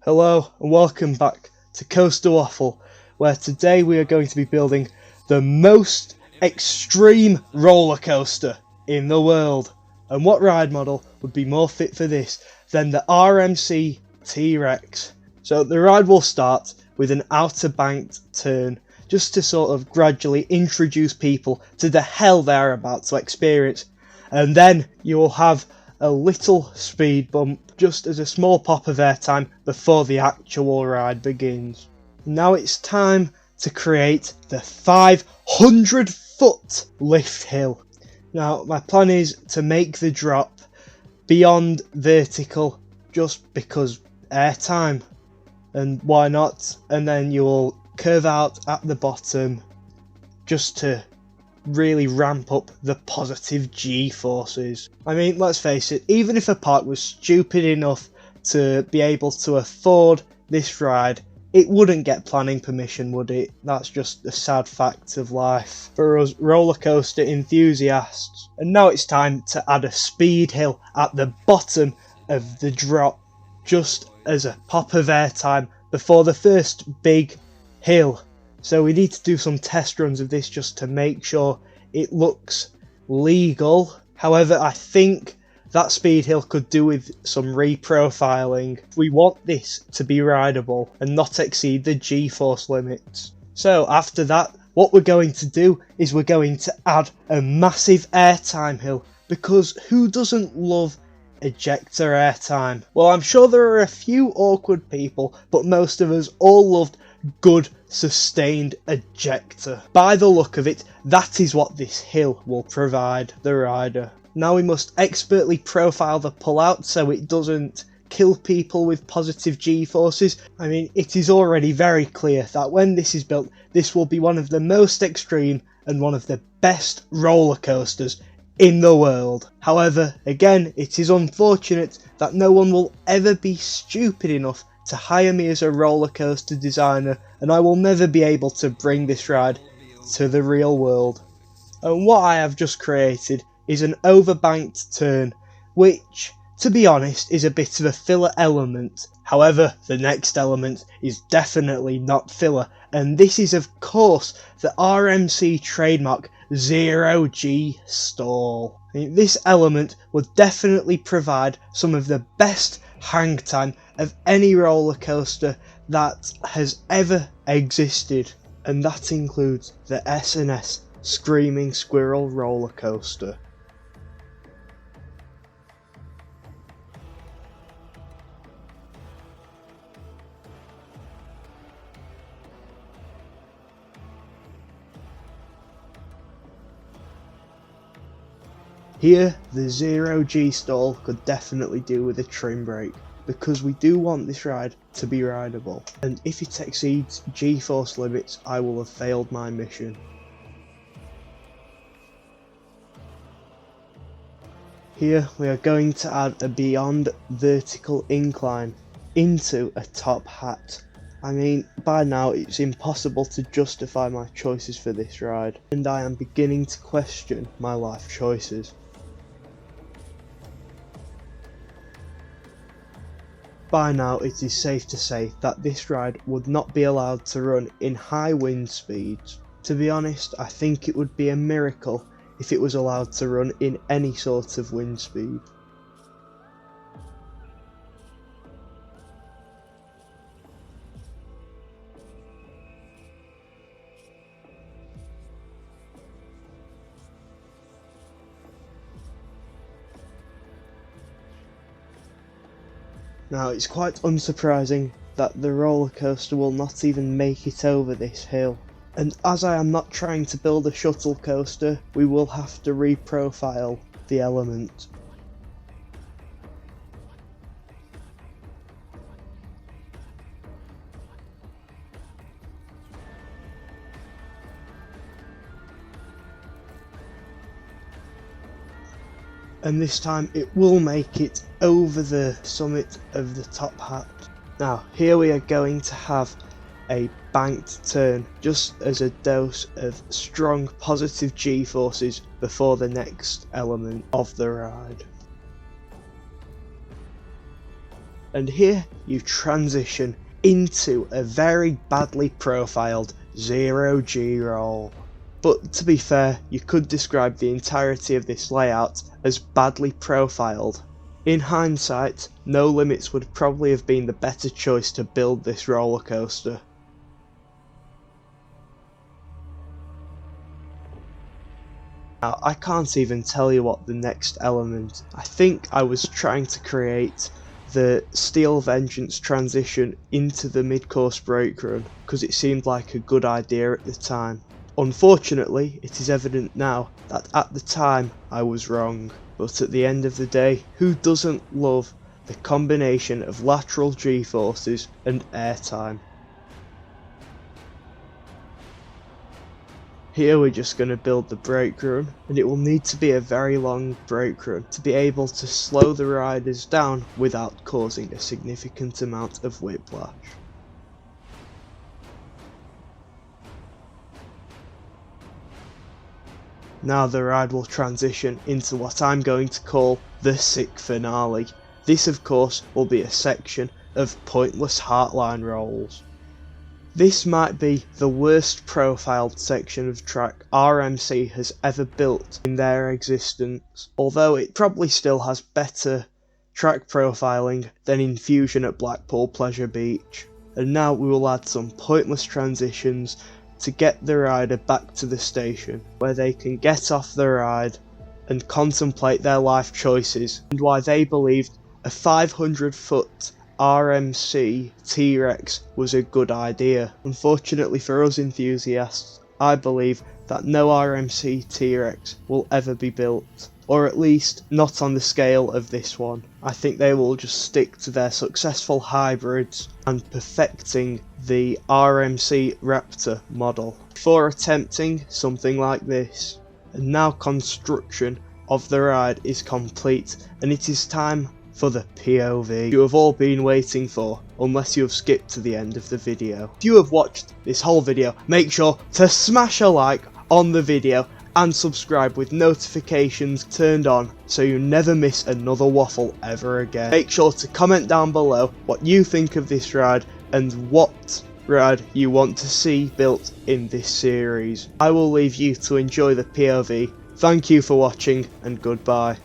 Hello and welcome back to Coaster Waffle, where today we are going to be building the most extreme roller coaster in the world. And what ride model would be more fit for this than the RMC T-Rex? So the ride will start with an outer banked turn, just to sort of gradually introduce people to the hell they're about to experience. And then you will have a little speed bump just as a small pop of airtime before the actual ride begins. Now it's time to create the 500-foot lift hill. Now my plan is to make the drop beyond vertical just because airtime, and why not, and then you'll curve out at the bottom just to really ramp up the positive G-forces. I mean, let's face it, even if a park was stupid enough to be able to afford this ride, it wouldn't get planning permission, would it? That's just a sad fact of life for us roller coaster enthusiasts. And now it's time to add a speed hill at the bottom of the drop, just as a pop of airtime before the first big hill. So we need to do some test runs of this just to make sure it looks legal. However, I think that speed hill could do with some reprofiling. We want this to be rideable and not exceed the G-force limits. So after that, what we're going to do is we're going to add a massive airtime hill, because who doesn't love ejector airtime? Well, I'm sure there are a few awkward people, but most of us all loved good sustained ejector. By the look of it, that is what this hill will provide the rider. Now we must expertly profile the pullout so it doesn't kill people with positive G-forces. I mean, it is already very clear that when this is built, this will be one of the most extreme and one of the best roller coasters in the world. However, again, it is unfortunate that no one will ever be stupid enough to hire me as a roller coaster designer, and I will never be able to bring this ride to the real world. And what I have just created is an overbanked turn, which, to be honest, is a bit of a filler element. However, the next element is definitely not filler, and this is of course the RMC trademark 0G stall. I mean, this element would definitely provide some of the best hang time of any roller coaster that has ever existed, and that includes the S&S Screaming Squirrel roller coaster. Here, the 0G stall could definitely do with a trim brake, because we do want this ride to be rideable, and if it exceeds G-force limits, I will have failed my mission. Here we are going to add a beyond vertical incline into a top hat. I mean, by now it's impossible to justify my choices for this ride, and I am beginning to question my life choices. By now it is safe to say that this ride would not be allowed to run in high wind speeds. To be honest, I think it would be a miracle if it was allowed to run in any sort of wind speed. Now, it's quite unsurprising that the roller coaster will not even make it over this hill. And as I am not trying to build a shuttle coaster, we will have to reprofile the element. And this time it will make it over the summit of the top hat. Now here we are going to have a banked turn, just as a dose of strong positive G-forces before the next element of the ride. And here you transition into a very badly profiled 0G roll. But to be fair, you could describe the entirety of this layout as badly profiled. In hindsight, No Limits would probably have been the better choice to build this roller coaster. Now, I can't even tell you what the next element. I think I was trying to create the Steel Vengeance transition into the mid-course brake run because it seemed like a good idea at the time. Unfortunately, it is evident now that at the time I was wrong, but at the end of the day, who doesn't love the combination of lateral G-forces and airtime? Here we're just going to build the brake run, and it will need to be a very long brake run to be able to slow the riders down without causing a significant amount of whiplash. Now the ride will transition into what I'm going to call the sick finale. This of course will be a section of pointless heartline rolls. This might be the worst profiled section of track RMC has ever built in their existence, although it probably still has better track profiling than in Fusion at Blackpool Pleasure Beach. And now we will add some pointless transitions to get the rider back to the station, where they can get off the ride and contemplate their life choices and why they believed a 500-foot RMC T-Rex was a good idea. Unfortunately for us enthusiasts, I believe that no RMC T-Rex will ever be built, or at least not on the scale of this one. I think they will just stick to their successful hybrids and perfecting the RMC Raptor model before attempting something like this. And now construction of the ride is complete, and it is time for the POV you have all been waiting for, unless you have skipped to the end of the video. If you have watched this whole video, make sure to smash a like on the video and subscribe with notifications turned on so you never miss another waffle ever again. Make sure to comment down below what you think of this ride and what ride you want to see built in this series. I will leave you to enjoy the POV. Thank you for watching and goodbye.